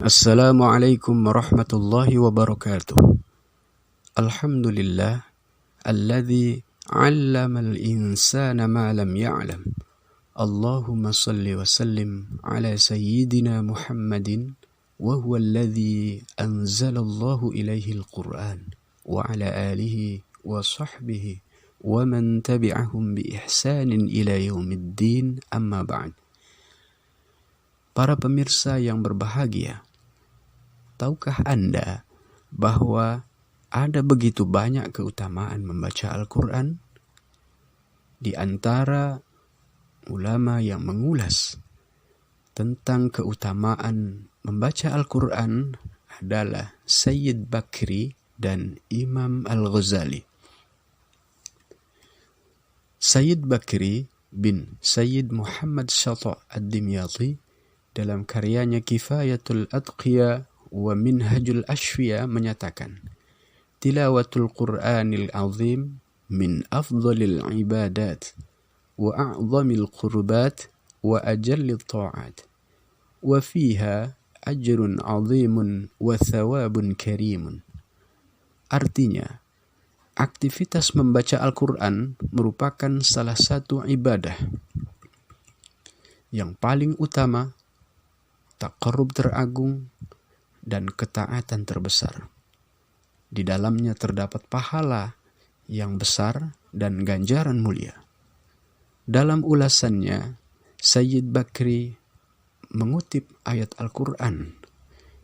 Assalamualaikum warahmatullahi wabarakatuh. Alhamdulillah alladzi 'allamal insana ma lam ya'lam. Allahumma salli wa sallim ala sayyidina Muhammadin wa huwa alladzi anzalallahu ilaihi al-Qur'an wa ala alihi wa sahbihi wa man tabi'ahum bi ihsanin ila yaumiddin, amma ba'd. Para pemirsa yang berbahagia, tahukah Anda bahwa ada begitu banyak keutamaan membaca Al-Quran? Di antara ulama yang mengulas tentang keutamaan membaca Al-Quran adalah Sayyid Bakri dan Imam Al-Ghazali. Sayyid Bakri bin Sayyid Muhammad Shata' ad-Dimyati dalam karyanya Kifayatul Adqiya wa Minhajul Ashfiya menyatakan, tilawatul Qur'anil azim min afdalil ibadat wa a'zamil qurbat wa ajallil ta'at wa fiha ajrun azimun wa thawabun karimun. Artinya, aktivitas membaca Al-Quran merupakan salah satu ibadah yang paling utama, taqarrub teragung, dan ketaatan terbesar. Di dalamnya terdapat pahala yang besar dan ganjaran mulia. Dalam ulasannya, Sayyid Bakri mengutip ayat Al-Quran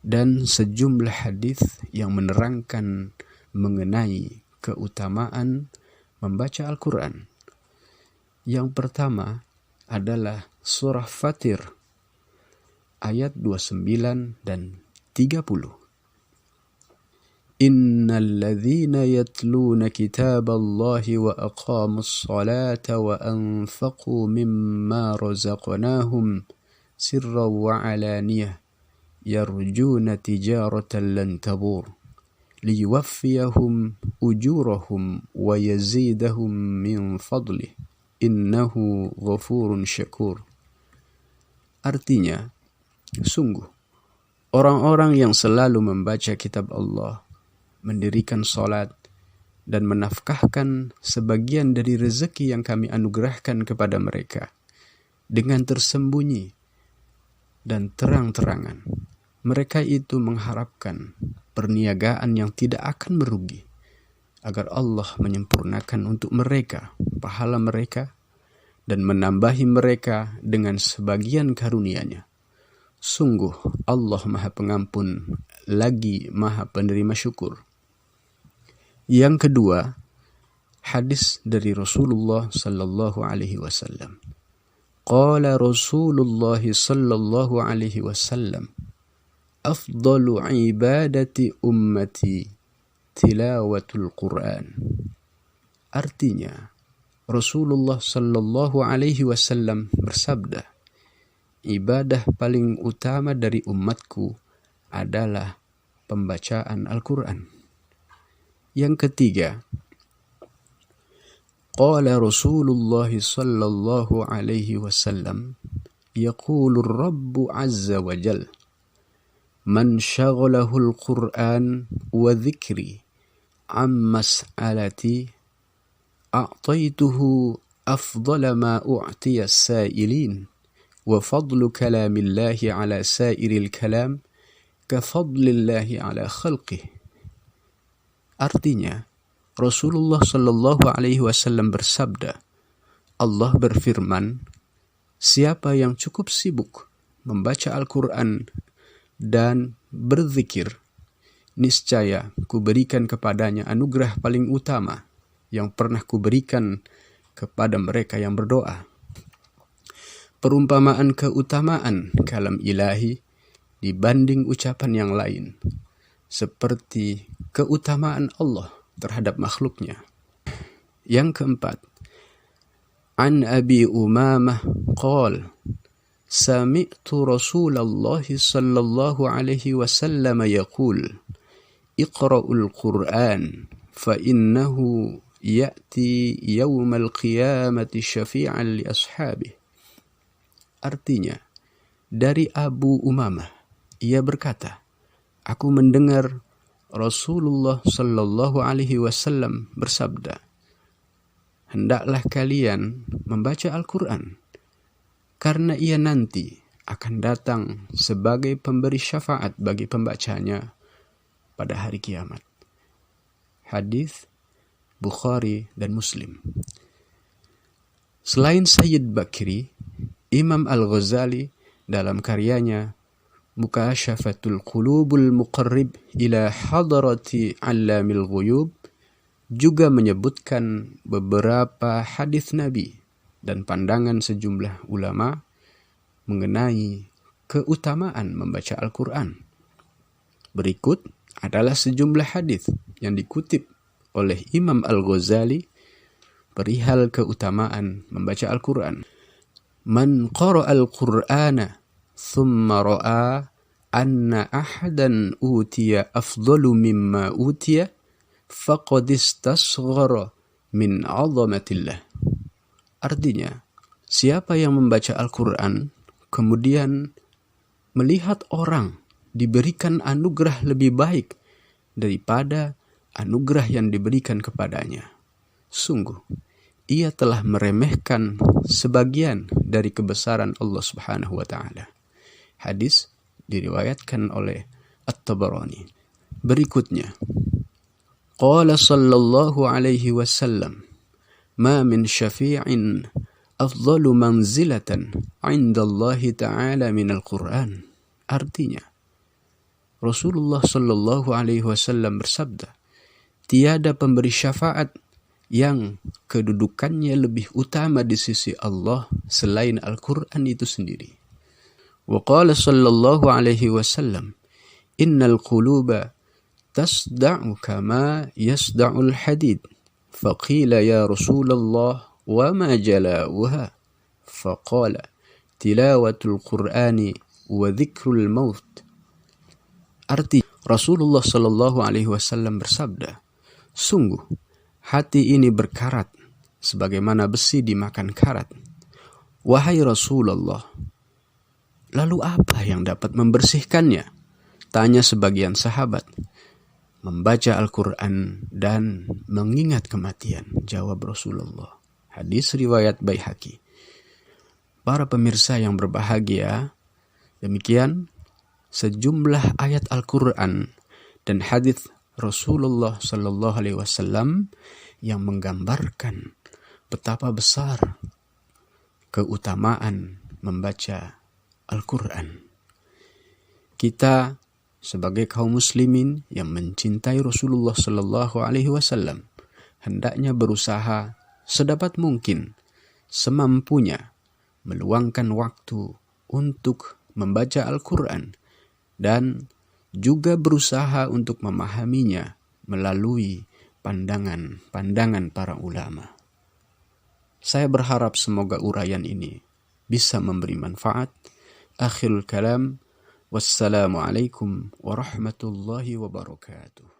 dan sejumlah hadis yang menerangkan mengenai keutamaan membaca Al-Quran. Yang pertama adalah surah Fatir ayat 29 dan 30. Innal ladzina yatluna kitaballahi wa aqamus salata wa anfaqu mimma razaqnahum sirran wa alaniyah yarjuna tijaratan lan tabur liyuwaffiyahum ujurahum wa yazidahum min fadlih innahu ghafurun syakur. Artinya, sungguh, orang-orang yang selalu membaca kitab Allah, mendirikan salat, dan menafkahkan sebagian dari rezeki yang kami anugerahkan kepada mereka dengan tersembunyi dan terang-terangan, mereka itu mengharapkan perniagaan yang tidak akan merugi, agar Allah menyempurnakan untuk mereka pahala mereka dan menambahi mereka dengan sebagian karunia-Nya. Sungguh Allah Maha Pengampun lagi Maha Penerima Syukur. Yang kedua, hadis dari Rasulullah sallallahu alaihi wasallam. Qala Rasulullah sallallahu alaihi wasallam, afdalu ibadati ummati tilawatul Quran. Artinya, Rasulullah sallallahu alaihi wasallam bersabda, ibadah paling utama dari umatku adalah pembacaan Al-Quran. Yang ketiga, qala Rasulullah sallallahu alaihi wasallam, yaqulur Rabbu azza wa jal, man syaghalahu al-Quran wa dhikri am mas'alati a'taituhu afdala ma u'tiya as-sa'ilin wa fadlu kalamillahi ala sairil kalam ka fadlillahi ala khalqih. Artinya, Rasulullah sallallahu alaihi wasallam bersabda, Allah berfirman, siapa yang cukup sibuk membaca Al-Quran dan berzikir, niscaya kuberikan kepadanya anugerah paling utama yang pernah kuberikan kepada mereka yang berdoa. Perumpamaan keutamaan kalam ilahi dibanding ucapan yang lain, seperti keutamaan Allah terhadap makhluknya. Yang keempat, an Abi Umamah qala sami'tu Rasulullah sallallahu alaihi wasallam yaqul iqra'ul Qur'an fa innahu ya'ti yawmal qiyamati syafi'an li ashabih. Artinya, dari Abu Umamah, ia berkata, aku mendengar Rasulullah Shallallahu Alaihi Wasallam bersabda, hendaklah kalian membaca Al-Quran, karena ia nanti akan datang sebagai pemberi syafaat bagi pembacanya pada hari kiamat. Hadis Bukhari dan Muslim. Selain Sayyid Bakri, Imam Al-Ghazali dalam karyanya Mukashafatul Qulubul Muqarrib ila Hadarati Allamil Ghuyub juga menyebutkan beberapa hadis Nabi dan pandangan sejumlah ulama mengenai keutamaan membaca Al-Quran. Berikut adalah sejumlah hadis yang dikutip oleh Imam Al-Ghazali perihal keutamaan membaca Al-Quran. Man qara'a al-Qur'ana thumma ra'a anna ahadan utiya afdalu mimma utiya faqad istasghara min 'azamatillah. Artinya, siapa yang membaca Al-Quran kemudian melihat orang diberikan anugerah lebih baik daripada anugerah yang diberikan kepadanya, sungguh ia telah meremehkan sebagian dari kebesaran Allah Subhanahu wa taala. Hadis diriwayatkan oleh At-Tabarani. Berikutnya, qala sallallahu alaihi wasallam, ma min syafi'in afdalu manzilatan 'inda Allah ta'ala min al-Qur'an. Artinya, Rasulullah sallallahu alaihi wasallam bersabda, tiada pemberi syafaat yang kedudukannya lebih utama di sisi Allah selain Al-Qur'an itu sendiri. Wa qala sallallahu alaihi wasallam, innal quluba tasda'u kama yasda'ul hadid. Faqila ya Rasulullah wa ma jala'uha? Faqala tilawatul Qur'ani wa dhikrul maut. Arti Rasulullah Shallallahu Alaihi Wasallam bersabda, sungguh hati ini berkarat sebagaimana besi dimakan karat. Wahai Rasulullah, lalu apa yang dapat membersihkannya? Tanya sebagian sahabat. Membaca Al-Quran dan mengingat kematian, jawab Rasulullah. Hadis riwayat Baihaqi. Para pemirsa yang berbahagia, demikian sejumlah ayat Al-Quran dan hadis Rasulullah Sallallahu Alaihi Wasallam yang menggambarkan betapa besar keutamaan membaca Al-Quran. Kita sebagai kaum muslimin yang mencintai Rasulullah Sallallahu Alaihi Wasallam hendaknya berusaha sedapat mungkin, semampunya meluangkan waktu untuk membaca Al-Quran dan juga berusaha untuk memahaminya melalui pandangan para ulama. Saya berharap semoga uraian ini bisa memberi manfaat. Akhirul kalam, wassalamualaikum warahmatullahi wabarakatuh.